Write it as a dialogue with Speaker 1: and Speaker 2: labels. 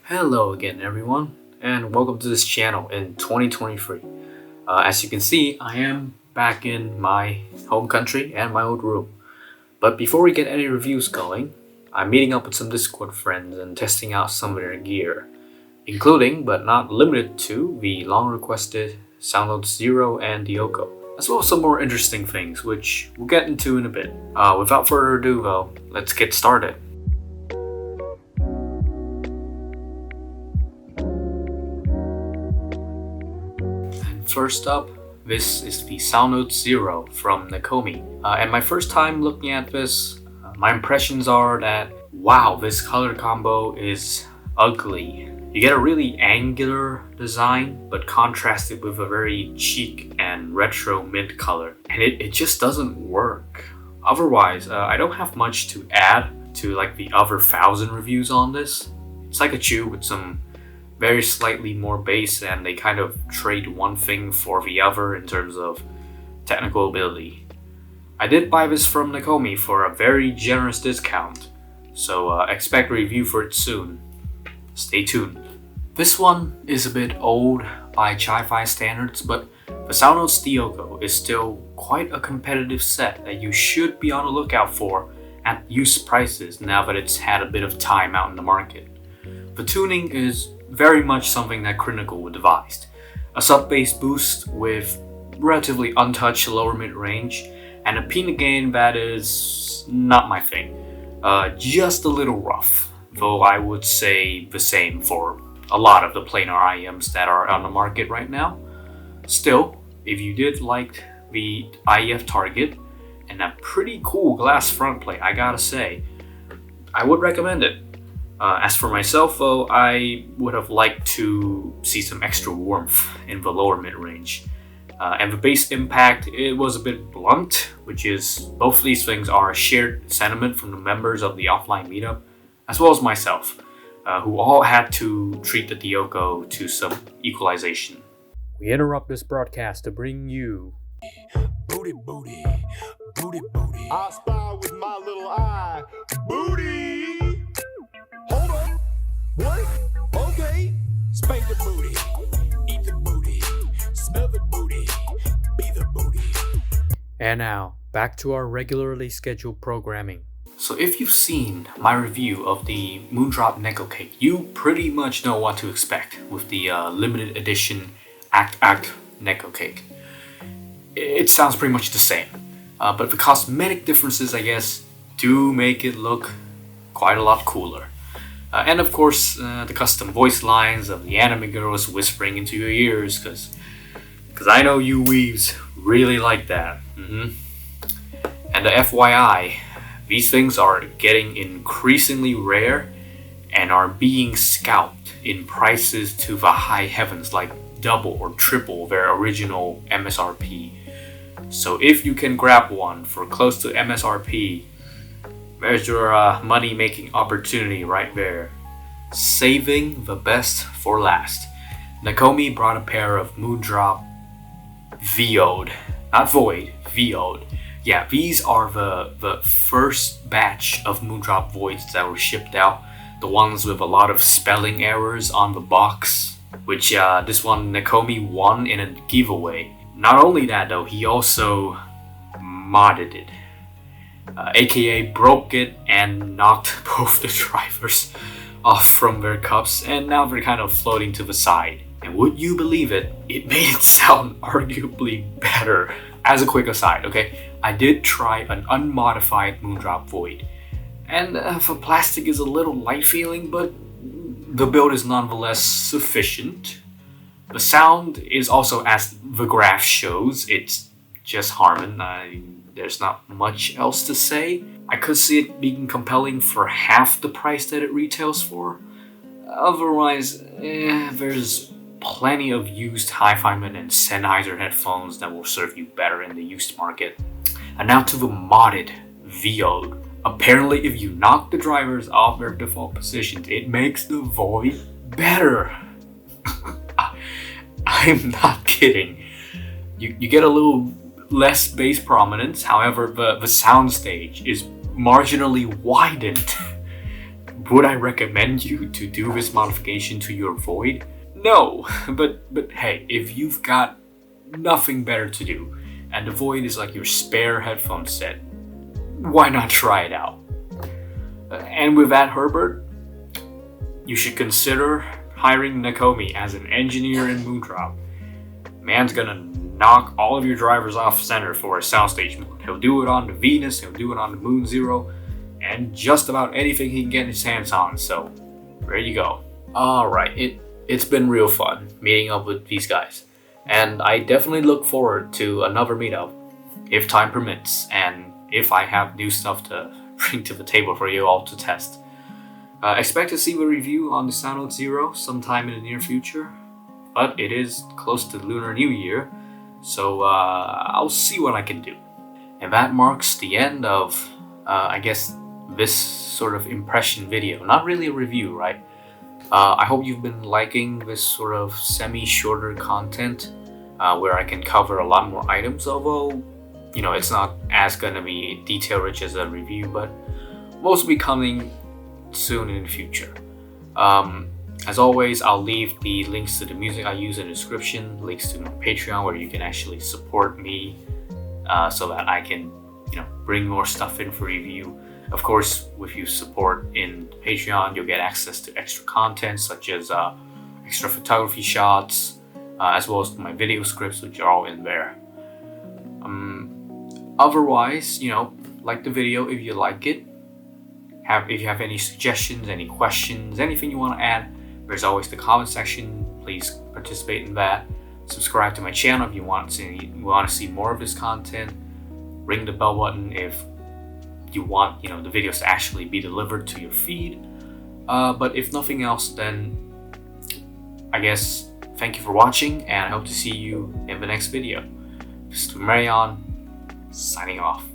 Speaker 1: Hello again everyone, and welcome to this channel in 2023. As you can see, I am back in my home country and my old room. But before we get any reviews going, I'm meeting up with some Discord friends and testing out some of their gear, including but not limited to the long requested Salnotes Zero and Dioko, as well as some more interesting things which we'll get into in a bit. Without further ado though, let's get started. First up, this is the Salnotes Zero from Nekocake. And my first time looking at this, my impressions are that, wow, this color combo is ugly. You get a really angular design, but contrasted with a very chic and retro mint color. And it just doesn't work. Otherwise, I don't have much to add to like the other 1,000 reviews on this. It's like a chew with some very slightly more base, and they kind of trade one thing for the other in terms of technical ability. I did buy this from Nekocake for a very generous discount, so expect a review for it soon. Stay tuned. This one is a bit old by Chi-Fi standards, but the Salnotes Dioko is still quite a competitive set that you should be on the lookout for at used prices now that it's had a bit of time out in the market. The tuning is very much something that Critical would devised. A sub-bass boost with relatively untouched lower mid-range, and a peanut gain that is not my thing. Just a little rough, though I would say the same for a lot of the planar IEMs that are on the market right now. Still, if you did like the IEF target and that pretty cool glass front plate, I gotta say, I would recommend it. As for myself though, I would have liked to see some extra warmth in the lower mid-range. And the bass impact, it was a bit blunt, which is both these things are a shared sentiment from the members of the offline meetup, as well as myself, who all had to treat the Dioko to some equalization. We interrupt this broadcast to bring you
Speaker 2: Booty, booty, booty, booty. I spy with my little eye. Booty! Hold on. What? Okay. Spank the booty. Eat the booty. Smell the booty. Be the booty.
Speaker 1: And now, back to our regularly scheduled programming. So if you've seen my review of the Moondrop Nekocake, you pretty much know what to expect with the limited edition Acht Nekocake. It sounds pretty much the same, but the cosmetic differences, I guess, do make it look quite a lot cooler. And of course, the custom voice lines of the anime girls whispering into your ears, because I know you weebs really like that. And the FYI, these things are getting increasingly rare and are being scalped in prices to the high heavens, like double or triple their original MSRP. So if you can grab one for close to MSRP, there's your money-making opportunity right there. Saving the best for last. Nekocake brought a pair of Moondrop VO'd, not Void, VO'd. Yeah, these are the first batch of Moondrop Voids that were shipped out. The ones with a lot of spelling errors on the box, which this one Nekocake won in a giveaway. Not only that though, he also modded it. AKA broke it and knocked both the drivers off from their cups, and now they're kind of floating to the side. And would you believe it, it made it sound arguably better. As a quick aside, okay, I did try an unmodified Moondrop Void, and the plastic is a little light feeling, but the build is nonetheless sufficient. The sound is also, as the graph shows, it's just Harman. There's not much else to say. I could see it being compelling for half the price that it retails for. Otherwise, there's plenty of used Hi-Fiman and Sennheiser headphones that will serve you better in the used market. And now to the modded VO. Apparently, if you knock the drivers off their default positions, it makes the Void better. I'm not kidding. You get a little less bass prominence, however, the soundstage is marginally widened. Would I recommend you to do this modification to your Void? No, but hey, if you've got nothing better to do and the Void is like your spare headphone set, why not try it out? And with that, Herbert, you should consider hiring Nakomi as an engineer in Moondrop. Man's gonna knock all of your drivers off center for a soundstage mode. He'll do it on the Venus, he'll do it on the Moon Zero, and just about anything he can get his hands on, so there you go. Alright, it's been real fun meeting up with these guys, and I definitely look forward to another meetup if time permits, and if I have new stuff to bring to the table for you all to test. Expect to see a review on the Salnotes Zero sometime in the near future, but it is close to Lunar New Year, so I'll see what I can do. And that marks the end of, I guess, this sort of impression video. Not really a review, right? I hope you've been liking this sort of semi-shorter content where I can cover a lot more items, although, you know, it's not as gonna be detail-rich as a review, but most will be coming soon in the future. As always, I'll leave the links to the music I use in the description, links to my Patreon where you can actually support me so that I can, you know, bring more stuff in for review. Of course, with your support in Patreon, you'll get access to extra content such as extra photography shots, as well as my video scripts, which are all in there. Otherwise, you know, like the video if you like it. If you have any suggestions, any questions, anything you want to add, there's always the comment section. Please participate in that. Subscribe to my channel if you want to see more of this content. Ring the bell button if you want, you know, the videos to actually be delivered to your feed. But if nothing else, then I guess thank you for watching, and I hope to see you in the next video. This is Marion, signing off.